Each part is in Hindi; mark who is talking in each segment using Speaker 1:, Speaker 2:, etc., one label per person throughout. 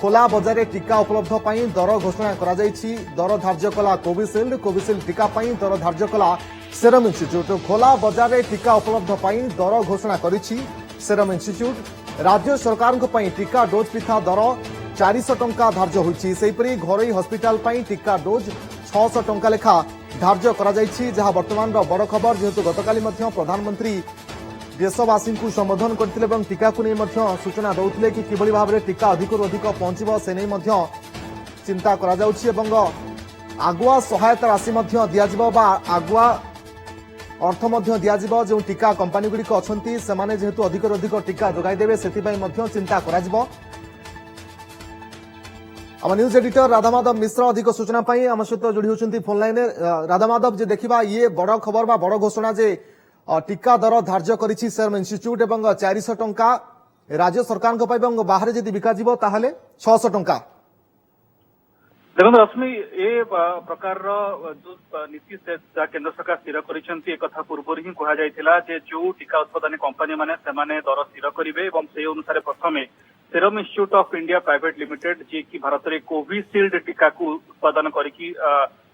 Speaker 1: खोला बजार टीका उपलब्ध पाई दर घोषणा करा जायछि। दर धार्य कला कोविशील्ड टीका पाई दर धार्य कला सेरम इंस्टीट्यूट। खोला बजार टीका उपलब्ध पाई दर घोषणा करिछि सेरम इंस्टीट्यूट। राज्य सरकार टीका डोज पिछा दर 400 टंका धार्य होइछि। सेहिपरि घरोई हॉस्पिटल पाई टीका डोज 600 टंका लेखा धार्य करा जायछि। जहां वर्तमान बड़ खबर जेहेतु गतकाली मध्य प्रधानमंत्री देशवासी को संबोधन करथिले एवं टीका को नहीं सूचना दौथिले कि किभली भाव में टीका अधिक अधिक पहुंचबो से नहीं मध्य चिंता करा जाउछि एवं आगुआ सहायता राशि मध्य दियाजिबो बा आगुआ अर्थ मध्य दियाजिबो। जो टीका कंपनी गुड़िक अछंती सेमाने जेहेतु अधिक अधिक टीका जोगाई देबे सेतिपई मध्य चिंता करा जिवो। आम न्यूज एडिटर राधामाधव मिश्र अधिक सूचना पाई आम सहित जोड़ी होती फोन लाइन। राधामाधव जे देखा ये बड़ खबर बा बड़ घोषणा जे टीका दर धार्य करिछि सेरम इंस्टीट्यूट एवं 400 टंका राज्य सरकार बाहर जदि बिकाजिबो ताहले 600 टंका।
Speaker 2: देखो रश्मि ए प्रकार जो नीति केंद्र सरकार स्थिर करिसेंती एक कथा पूर्व ही कहा जायतिला जे जो टीका उत्पादन कंपनी माने सेमाने दर स्थिर करिवे एवं से अनुसार प्रथमे Serum Institute of India Private Limited जे कि भारत में कोविशील्ड टीका को उत्पादन करिकी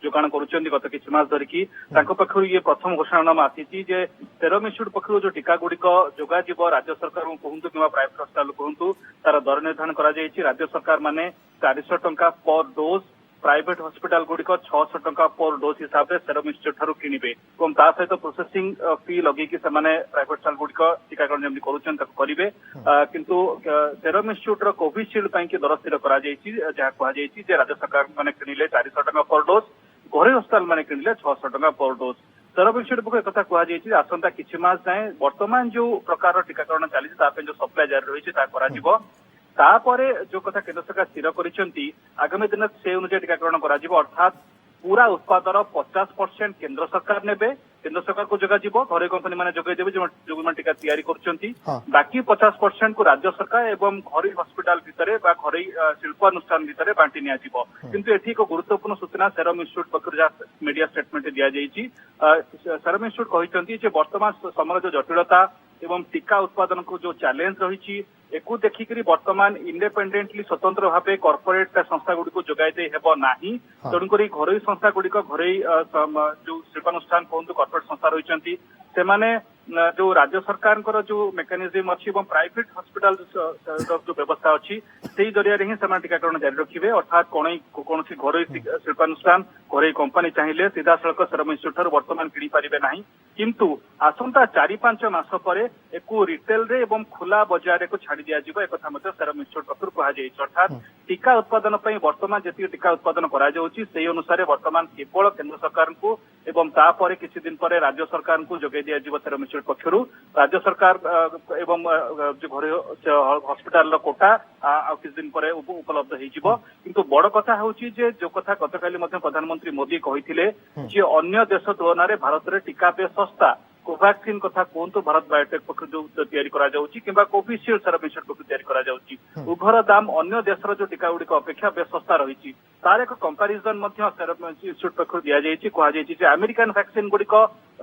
Speaker 2: जोगाण करुछन्ती गत किछि मास धरिकी तांको पक्षरु ये प्रथम घोषणानामा आसीछि जे सेरम इंस्टीट्यूट पक्षरु जो टीका गुड़िक जोगाजिबो राज्य सरकार कहतु कि प्राइवेट हस्पिटाल कहतु तार दर निर्धारण करा जायछि। राज्य सरकार माने 400 टंका पर डोज प्राइवेट हॉस्पिटल गुड़िक 600 टंका पर डोज हिसाब से सेरम इंस्टीट्यूट ठारू किनिबे एवं ता सहित प्रोसेसिंग फी लगे सेमाने प्राइवेट हॉस्पिटल गुड़िक टीकाकरण जमी करुछन ताको करिवे। किंतु सेरम इंस्टीट्यूट रो कोविशील्ड पई कि दर स्थिर करा जायछि जहा कहा जायछि जे राज्य सरकार माने किनिले 400 टंका पर डोज घरे हस्पिटाल माने किनिले 600 टंका पर डोज। सेरम इंस्टीट्यूट पक्ष कथा कहा जायछि आसंता किछि मास जाए वर्तमान जो प्रकार टीकाकरण चली जो सप्लाई जारी रही ता करा जिवो। तापरे जो कथा केंद्र सरकार स्थिर करिसेंती आगामी दिन से अनुसार टीकाकरण करा जिवो अर्थात पूरा उत्पादन 50% केंद्र सरकार नेबे केंद्र सरकार को जोगाजिबो घरे कंपनी माने जोगाई देबे जो टीका तैयारी करछंती बाकी 50% को राज्य सरकार एवं घरे हॉस्पिटल भितरे बा घरे शिल्पानुष्ठान भितरे बांटी निया जिवो। किंतु एठी एक गुरुत्वपूर्ण सूचना सेरम इंस्टीट्यूट पक्षरु मीडिया स्टेटमेंट दिया जायछि। सेरम इंस्टीट्यूट कहिसंती जे वर्तमान समय जो जटिलता एवं टीका उत्पादन को जो चैलेंज रही एकू देखिकरी वर्तमान इंडिपेंडेंटली स्वतंत्र भाव कॉर्पोरेट संस्था गुड़ी को जोगाई दे हेबो नाही। तेणुक घरोई संस्था गुड़िक घरोई जो शिल्पानुष्ठान कहतु कॉर्पोरेट संस्था रही सेमाने जो राज्य सरकार जो मेकानिज्म अच्छी प्राइवेट हॉस्पिटल जो व्यवस्था अच्छी से जरिया ही से टीकाकरण जारी रखिए अर्थात कौन घरोई शिल्पानुष्ठान घरोई कंपनी चाहिए सीधा सड़क सेरम इंस्टीट्यूट वर्तमान किणी पारे ना किंतु आसंता 4-5 मास पर एक रिटेल रे एवं खुला बजार को छाड़ी दिया एक कथा सेरम इंस्टीट्यूट पक्ष कहुई अर्थात टीका उत्पादन वर्तमान जी टीका उत्पादन से अनुसार वर्तमान केवल केंद्र सरकार को एवं तापर किसी दिन पर राज्य सरकार को जोगाई दिया सेरम इंस्टीट्यूट पक्षरु राज्य सरकार एवं जो घरे हॉस्पिटल कोटा किसी दिन पर उपलब्ध हो। किंतु बड़ कथा होची जे जो कथा गतकाली प्रधानमंत्री मोदी कहिथिले जे अन्य देश तुलन में भारत में टीका बेस सस्ता कोवैक्सीन कथा कहतु भारत बायोटेक पक्ष जो तैयारी करा जाउची किंबा कोविशील्ड सेरम इंस्टीट्यूट पक्ष तैयारी करा जाउची उभर दाम अन्य देशर जो टीका गुड़िक अपेक्षा बेस सस्ता रही तार एक कंपारिजन सेरम इंस्टीट्यूट पक्ष दिया जायछि कहा जायछि जे अमेरिकन वैक्सीन गुड़िक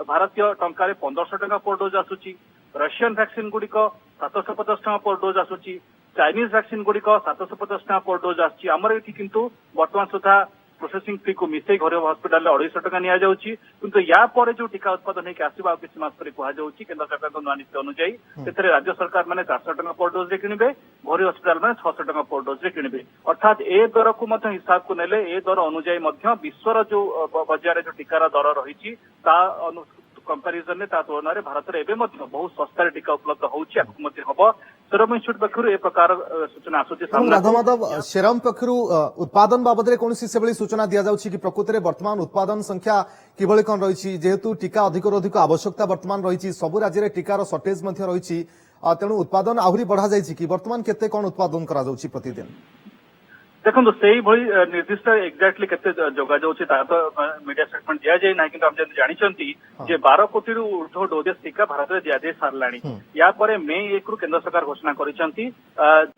Speaker 2: भारतीय टंकार 1500 टंका पर डोज आसुची रशियन वैक्सीन गुड़िक 750 टंका पर डोज आसुची चाइनीज वैक्सीन गुड़िक 750 टंका पर डोज आसुची आमर एठी किंतु वर्तमान सुधा प्रोसेसिंग फी को मिसई घरे हॉस्पिटल 250 टंका निया जाउची किंतु या पर जो टीका उत्पादन होकर आसवा किसी मास पर कहा जाउची केंद्र सरकार नुआ नीति अनुसार से राज्य सरकार मैंने 400 टंका पर डोज किणवे घरे हॉस्पिटल मैंने 600 टंका पर डोज किणवे अर्थात ए दर को हिसाब को नेले ए दर अनुसार विश्वर जो बजार जो टीकार दर रही कंपारिजन में तुलन में भारत में बहुत सस्तार टीका उपलब्ध होउछि हम सेरम इंस्टीट्यूट पक्षरु ए प्रकार सूचना आसुछि।
Speaker 1: राधामाधव सेरम पक्षरु उत्पादन बाबद में कौन से सूचना दि जाउछि कि प्रकृत में वर्तमान उत्पादन संख्या किभली कौन रही जेहेतु टीका अधिक अधिक आवश्यकता वर्तमान रही सबु राज्य में टीकार सर्टेज रही तेणु उत्पादन आहरी बढ़ा जाइछि कि वर्तमान केते कौन उत्पादन करा जाउछि प्रतिदिन
Speaker 2: देखो से निर्दिष्ट एक्जाक्टली केते जोगा जाउछि ता तो मीडिया स्टेटमेंट दिया जाय ना किंतु हम जब जानिचंती जे 12 कोटी रु ऊर्ध्व डोजेस टीका भारत में दिया जाय सारलाणी या परे मे 1 रु केंद्र सरकार घोषणा करिसंती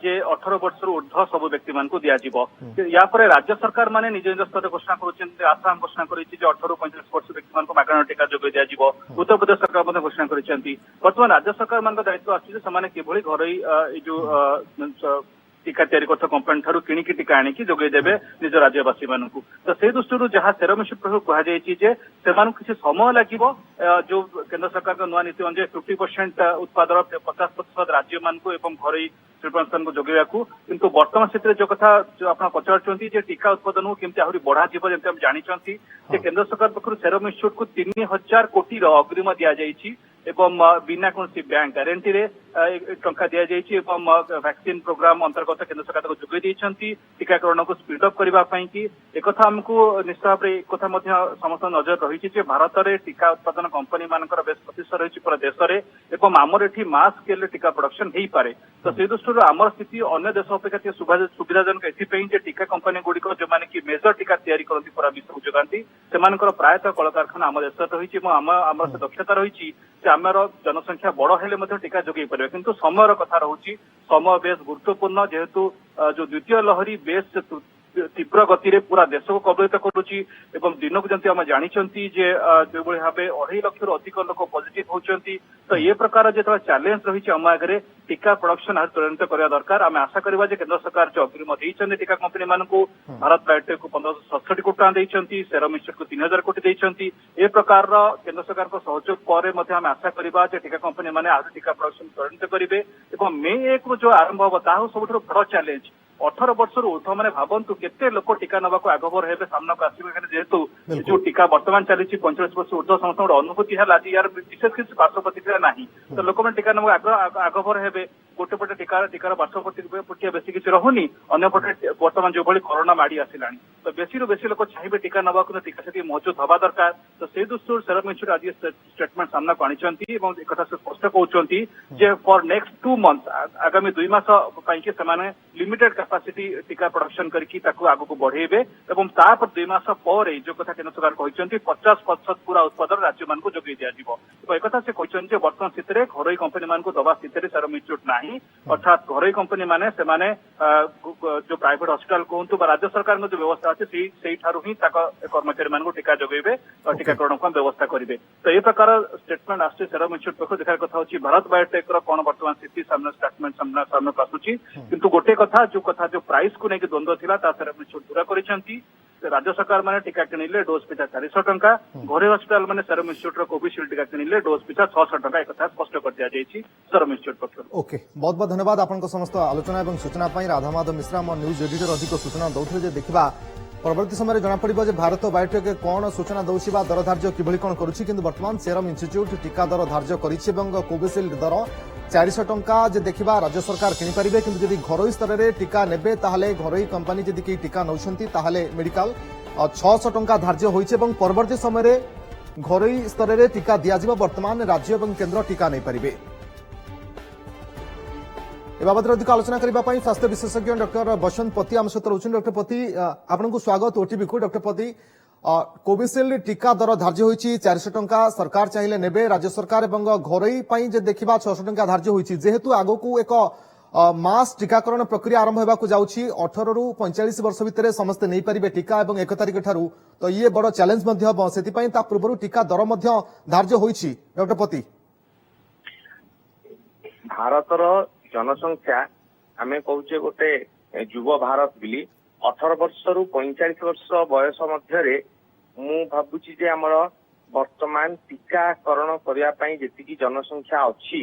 Speaker 2: जे 18 वर्ष रु ऊर्ध्व सब व्यक्ति मान को दिया जिवो या परे राज्य सरकार माने निज निज स्तर घोषणा करिसंती आसाम घोषणा करिछि जे 18 रु 45 वर्ष व्यक्ति मान को मागଣା टीका जोगाई दिया जिवो उत्तर प्रदेश सरकार मध्ये घोषणा करिसंती वर्तमान राज्य सरकार मान दायित्व आछि जे समाने केभली घरोई जो टीका तैयारी करता कंपनी ठारू किणिकी टीका आनिकी जोगै देबे निज राज्यवासी मानकू तो से दृष्टि जहाँ सेरम इन्स्टिट्यूट कहुई किसी समय लगे जो केंद्र सरकार का नुआ नीति अनुसार 50% उत्पादन 50% राज्य मानक एवं घर शिल्पानुष्ठान को जोगेवाकू किंतु वर्तमान स्थिति जो कथा जो आप पचारुंट टीका उत्पादन को केमती आहरी बढ़ा जमी हम जानते केंद्र सरकार पक्ष सेरम इन्स्टिट्यूट को 3000 कोटी अग्रिम दि एवं बिना कौन बैंक गारंटी रे टंका दि जाइए वैक्सीन प्रोग्राम अंतर्गत केंद्र सरकार को जोगई टीकाकरण को स्पीडअप करने की एक आमको निश्चित भाव में एक समस्त नजर रही भारत में टीका उत्पादन कंपनी मानकर बेस प्रतिशत रही पूरा देश में एवं आमर एटी मास स्केल टीका प्रोडक्शन हो पारे तो से दृष्टि आमर स्थिति अन्य देश अपेक्षा सुविधाजनक एथपाई टीका कंपनी गुड़िक जो मैंने कि मेजर टीका तैयारी करती पूरा विश्व को जोगाती से प्रायतः कल कारखाना आम देश रही आम से दक्षता रही आमर जनसंख्या बड़ हेले टीका जोगई पारे किंतु समय कथा रही समय बेस गुरुत्वपूर्ण जेहेतु जो द्वितीय लहरी बेस तीव्र गति रे पूरा देश को कबलित करुच्ची एवं दिन को जमी आम जानते जो भाव 2.5 लाख अधिक लोक पॉजिटिव होती तो ये प्रकार जो चैलेंज रही आम आगे टीका प्रोडक्शन आज त्वरित करने दरकार आम आशा करवा केंद्र सरकार जो अग्रिम देते टीका कंपनी मान भारत बायोटेक को 1567 कोटी टका देते सेरम इन्स्टिट्यूट को 3000 कोटी देते ए प्रकार केंद्र सरकार को सहयोग पर आम आशा करवा टीका कंपनी मैंने आज टीका प्रोडक्शन त्वरित करेंगे और मे 1 रू जो आरंभ हम ताह सब बड़ चैलेंज 18 वर्ष ऊर्ध मैंने भावतु केते लोक टीका नवा को आगभर हे सामना को आसवे जेहेतु जो टीका वर्तमान चली 45 वर्ष ऊर्ध समस्त अनुभूति है आज यार विशेष किसी पार्श्व प्रतिक्रिया ना तो लोक मैंने टीका नवा आगभर हे गोटे पटे टीकार पार्श्व प्रतिक्रिया बेसी किसी रहुनी अन्य पटे वर्तमान जो भाई कोरोना माड़ी आसला तो बेसी बेसी लोक चाहिए टीका नवा टीका से मौजूद हवा दरकार तो से दृष्टि सेरम इन्स्टिट्यूट आज स्टेटमेंट सामना को आनी एक स्पष्ट कहते फॉर नेक्स्ट 2 मंथ आगामी 2 मास लिमिटेड कैपेसिटी टीका प्रोडक्शन करके आगे को बढ़ेबे एवं तापर 2 मास पर जो कथा केंद्र सरकार कहते 50% पूरा उत्पादन राज्य मान को जोगई दिज्व तो एक से कहते वर्तमान स्थित में घर कंपनी मान को दवा स्थित में सेरम इन्स्टिट्यूट ना अर्थात घर कंपनी माने जो प्राइवेट हॉस्पिटल कहतु राज्य सरकार जो व्यवस्था अच्छे ही कर्मचारी मान को टीका जोगेबे और टीकाकरण को व्यवस्था करेंगे तो ये प्रकार स्टेटमेंट आसुची सेरम इन्स्टिट्यूट पक्ष देखा कथा होची भारत बायोटेक कौन वर्तमान स्थिति सामने स्टेटमेंट सामने आसूची किंतु गोटे कथा जो प्राइस को लेकिन द्वंद्व थिला सेरम इन्स्टिट्यूट पूरा करिसेंती राज्य सरकार मैंने टीका किणिले डोज पिछा 400 टंका घरे हॉस्पिटल मैंने सेरम इन्स्टिट्यूट कोविशील्ड टीका किणिले डोज पिछा 600 टंका एक स्पष्ट कर दिया जाइए सेरम इन्स्टिट्यूट पक्ष
Speaker 1: ओके बहुत बहुत धन्यवाद आपन समस्त आलोचना और सूचना राधामाधव मिश्रा आम न्यूज एडिटर अधिक सूचना दौथे देखा परवर्ती समय जना पड़ो भारत बायोटेक कौन सूचना दौर दर धार्य किभली कौन करुच्ची किंतु वर्तमान सेरम इन्स्टिट्यूट टीका दर धार्य कोविशील्ड दर 400 टंका जे देखा राज्य सरकार किनीपारे कि जदि घरोई स्तर में टीका नेबे ताहले घरोई कंपनी जदि कई टीका नौछंती ताहले मेडिकल 600 टंका धार्य होइछे एवं परवर्ती समय घरोई स्तर में टीका दियाजिबो वर्तमान राज्य और केंद्र टीका नहीं पारिबे ए बाबद अधिक आलोचना करने स्वास्थ्य विशेषज्ञ डॉक्टर बसंत पति आम सहित रही डॉक्टर पति आपको स्वागत ओटीवी को डॉक्टर पति कोविशील्ड टीका दर धार्य होइछि 400 टंका सरकार चाहिए नेबे राज्य सरकार एवं घरोई जे देखा 600 टंका धार्य होइछि जेहेतु आगो को एक मास टीकाकरण प्रक्रिया आरंभ होगा जाउछि 18 रु 45 वर्ष भितर समस्ते नहीं पारिबे टीका एवं 1 तारिख ठारू तो ये बड़ चैलेंज मध्य हबो सेति ता पूर्व टीका दर मध्य धार्य होइछि डॉक्टर पति
Speaker 3: भारतर जनसंख्या आमे कहूचे गोटे युव भारत बिली 18 वर्ष रु 45 वर्ष बयस मध्य मु भाबुची जे हमर वर्तमान टीकाकरण करिया पई जेतिकी जनसंख्या अछि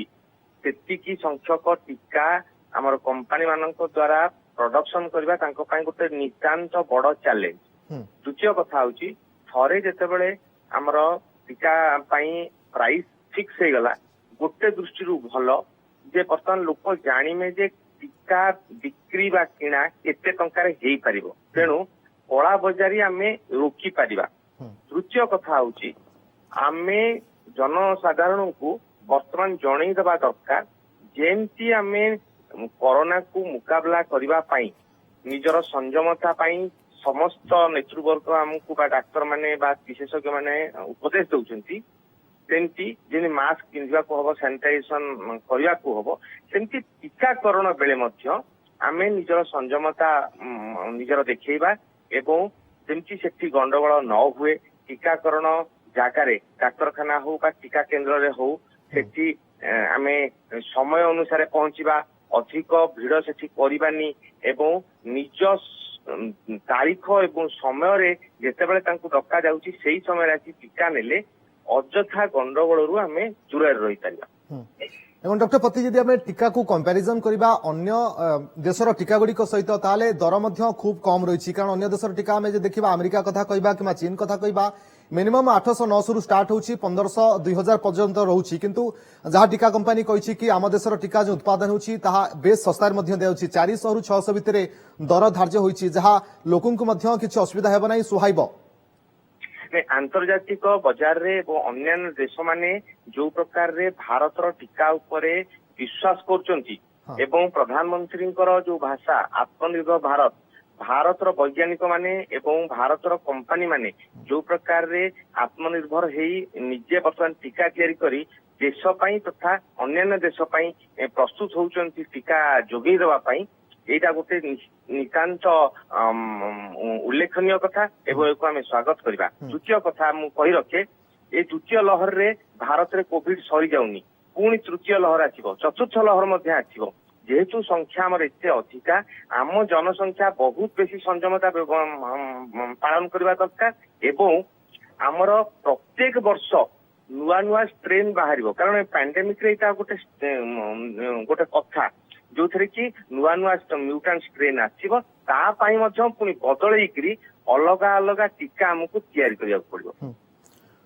Speaker 3: सेतिकी संख्यक टीका हमर कंपनी मानक द्वारा प्रोडक्शन करबा तांको पई गोटे नितांत बड़ चैलेंज द्वितीय कथा होची थरे जेतेबेले हमर टीका पई प्राइस फिक्स हे गला गोटे दृष्टि रु भलो जे वर्तमान लोक जानिमे जे टीका बिक्री बा किना केते टंका रे हेई परिबो तेनु कला बजारी आमे रोकी पारिबा तृतीय कथा होची आमे जनसाधारण को वर्तमान जणई दबा दरकार जेमती आमे कोरोना को मुकाबला करबा पई निजर संयमता पई समस्त नेतृवर्ग हमकु बा डाक्टर माने बा विशेषज्ञ माने उपदेश दउचंती सेमती जे मास्क पिंधिबा को हबो सैनिटाइजेशन करिया को हबो सेमती टीकाकरण बेले मध्य आमे निजर संयमता निजर देखैबा एवं जेमती सेठी गंडगोल न हुए टीकाकरण जागारे डाक्तरखाना हो बा टीका केंद्र रे हो सेठी आमे समय अनुसार पहुंचीबा अधिक भिड़ सेठी करिबानी एवं निज तारीख एवं समय जितेबाला डका जाऊँगी से समय आसी टीका नेले अଯଥା गंडगोल आम दूर रही पार।
Speaker 1: एवं डॉक्टर पति जदि आम टीका को कंपैरिजन करबा अन्य देशर टीका गुड़िक सहित ताले दर मध्य खूब कम रही कारण अन्य देशर टीका आम देखा अमेरिका कथा कहबा कि चीन कथा कहबा मिनिमम 800-900 रु स्टार्ट होची 1500-2000 पर्यंत रहउची किंतु जहाँ टीका कंपनी कहिछि कि आम देशर टीका जो उत्पादन होची ताहा बेस सस्तार मध्य देउची 400 रु 600 भितरे दर धार्य होईची जहाँ लोकंकु मध्य किछि असुविधा हेबो नाही सुहाइबो।
Speaker 3: आंतर्जातिक बजार रे अन्य देश माने जो प्रकार रे भारतर टीका उपरे विश्वास करचंती एवं प्रधानमंत्री जो भाषा आत्मनिर्भर भारत भारतर वैज्ञानिक माने एवं भारतर कंपनी माने जो प्रकार रे आत्मनिर्भर हेई निजे वर्तमान टीका तैयारी करी देश पई तथा अन्य देश पई प्रस्तुत होउचंती टीका जोगई देवा पई एटा गोटे निकांत उल्लेखनीय कथा एवं आम स्वागत करवा। द्वितीय कथा मु कहि रखे ए द्वितीय लहर रे भारत रे कोविड सरी जाउनी पुणी तृतीय लहर आसीबो चतुर्थ लहर मध्ये आसीबो जेहेतु संख्या आमर एते अधिका आम जनसंख्या बहुत बेसी संयमता पालन करबा दरकार एवं आमर प्रत्येक वर्ष नुआ नुआ स्ट्रेन बाहरिबो कारण पैंडेमिक रे एटा गोटे कथा जो थे कि नुआ नुआ म्यूटांट स्ट्रेन आसीबो ता पई मध्ये पुनी बदलैकरी अलगा अलगा टीका हमकु तैयारी करिया पड़िबो।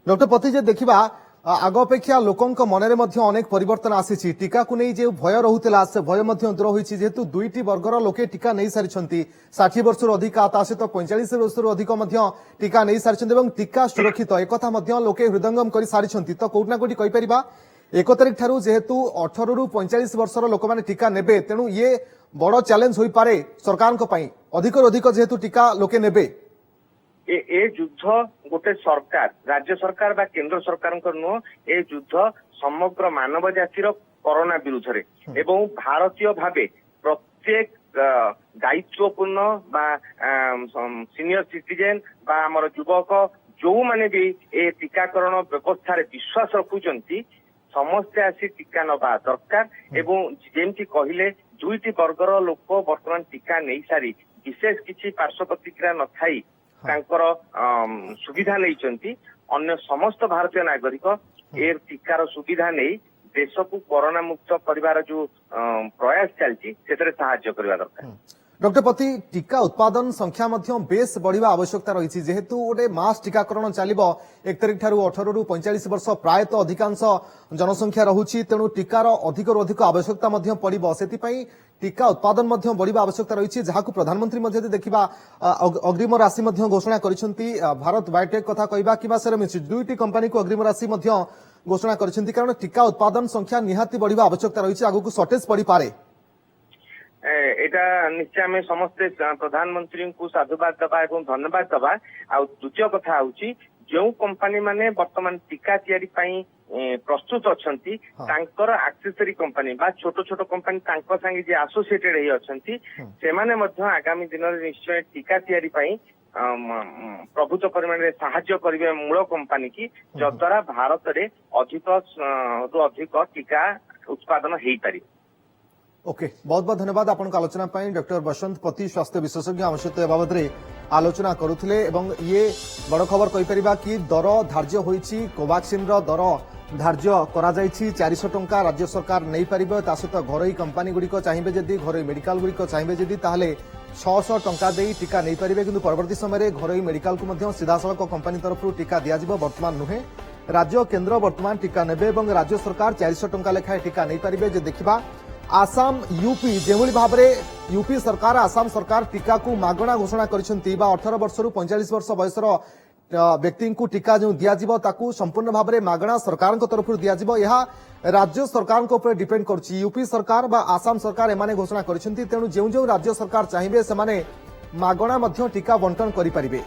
Speaker 1: डॉक्टर पति जे देखिबा आग अपेक्षा लोकंक मनरे मध्य अनेक परिवर्तन आसी टीका को नहीं जो भय रहुला से भय मध्य दूर होईछि जेहेतु दुईटी वर्गर लोके टीका नहीं सारिछंती 60 वर्ष अधिका ता सहित 45 वर्ष अधिक मध्य टीका नहीं सारिछंती एवं टीका सुरक्षित एकथा मध्य लोके हृदयंगम कर सारिछंती तो कोउना कोटी कहि परिबा 1 तारिख ठारू जेहेतु 18 रु 45 वर्षर लोक माने टीका नेबे तेणु ये बड़ चैलेंज होई पारे सरकार को पई अधिक अधिक जेहेतु टीका लोके नेबे
Speaker 3: ए युद्ध गोटे सरकार राज्य सरकार बा केंद्र सरकार नुह ए युद्ध समग्र मानव जातिर कोरोना विरुद्ध रे एवं भारतीय भावे प्रत्येक दायित्वपूर्ण बा सीनियर सिटीजेन बा हमर युवक जो माने भी ए टीकाकरण व्यवस्था रे विश्वास रखुचंती समस्ते आसी टीका नबा दरकार एवं जेमती कहिले दुईटी वर्गर लोक वर्तमान टीका नहीं सारी विशेष किछि पार्श्व प्रतिक्रिया न थाई तांकर सुविधा नहीं अन्य समस्त भारतीय नागरिक ए टीकार सुविधा नहीं देश को कोरोना मुक्त करिवार जो प्रयास चलती सेतरे सहाय्य करबा दरकार।
Speaker 1: डॉक्टर पति टीका उत्पादन संख्या मध्य बेस बढ़िया आवश्यकता रही जेहेतु गोटे मास टीकाकरण चलिबो 1 तारिख ठारू 18 रु 45 वर्ष प्रायतः अधिकांश जनसंख्या रहुची तेणु टीकार अधिक अधिक आवश्यकता मध्य पड़िबो सेतिपई टीका उत्पादन मध्य बढ़िया आवश्यकता रही जहां प्रधानमंत्री मध्य देखा अग्रिम राशि मध्य घोषणा करिसेंती भारत बायोटेक कथा कहबा कि सेरम इंस्टीट्यूट दुईटी कंपनी को अग्रिम राशि मध्य घोषणा करिसेंती कारण टीका उत्पादन संख्या निहाती बढ़िया आवश्यकता रही आगु शॉर्टेज पड़ी पारे
Speaker 3: एटा निश्चय आम समस्ते प्रधानमंत्री को साधुवाद दबा एवं धन्यवाद दबा आ द्वितीय कथा होची जो कंपनी माने वर्तमान टीका तैयारी पई प्रस्तुत अछंती तांकर एक्सेसरी कंपनी बा छोट छोट कंपनी तांको संगे जे एसोसिएटेड हे अछंती से माने मध्य आगामी दिन रे निश्चय टीका तैयारी पई प्रभुत्व परिमाण रे सहायता करिवे मूल कंपनी की जद्वारा भारत रे अधिक अधिक टीका उत्पादन हेई पारि।
Speaker 1: ओके बहुत बहुत धन्यवाद आपन आलोचना पाई डॉक्टर बसंत पति स्वास्थ्य विशेषज्ञ आम सहित ए बाबद आलोचना करुथिले एवं ये बड़ खबर कहि परिबा कि दर धार्य होईछि कोवैक्सीन रो दर धार्य करा जाईछि 400 टंका राज्य सरकार नहीं पारिबो ता सहित घरोई कंपनी गुड़िक चाहिए जदि घरोई मेडिकल गुड़िक चाहिए जदि ताहले 600 टंका देई टीका नहीं पारिबे किंतु परवर्ती समय घरोई मेडिकल को मध्य सीधासलख कंपनी तरफ टीका दिया जिवो वर्तमान नुहे राज्य केंद्र वर्तमान टीका नेबे एवं राज्य सरकार 400 टंका लेखाए टीका नहीं पारिबे जे देखिबा आसाम यूपी जेभली भाव यूपी सरकार आसाम सरकार टीका को मागणा घोषणा करिसेंती बा 18 वर्ष रु 45 वर्ष बयसर व्यक्ति को टीका जो दियाजिबो ताकू संपूर्ण भाव में मागणा सरकार तरफ दियाजिबो यह राज्य सरकार को डिपेंड करछि यूपी सरकार बा आसाम सरकार एमाने घोषणा करिसेंती तेणु जो राज्य सरकार चाहिए से मागणा मध्य टीका बंटन करि परिबे।